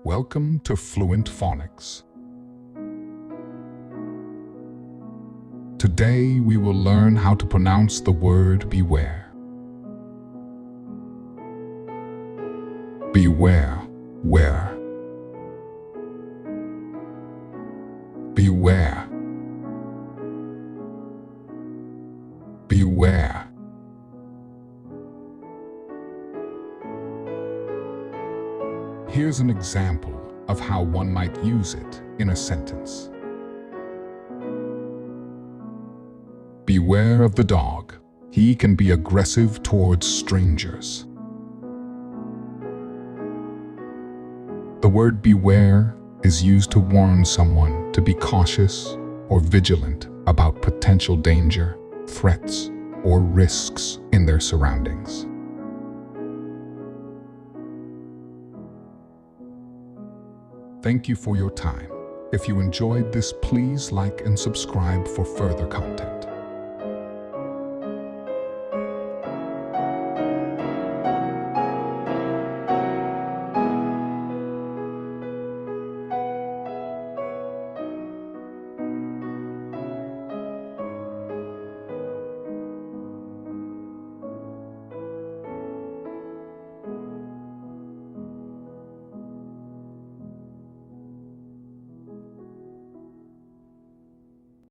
Welcome to Fluent Phonics. Today we will learn how to pronounce the word beware. Beware, where. Beware. Beware. Here's an example of how one might use it in a sentence. Beware of the dog. He can be aggressive towards strangers. The word beware is used to warn someone to be cautious or vigilant about potential danger, threats, or risks in their surroundings. Thank you for your time. If you enjoyed this, please like and subscribe for further content.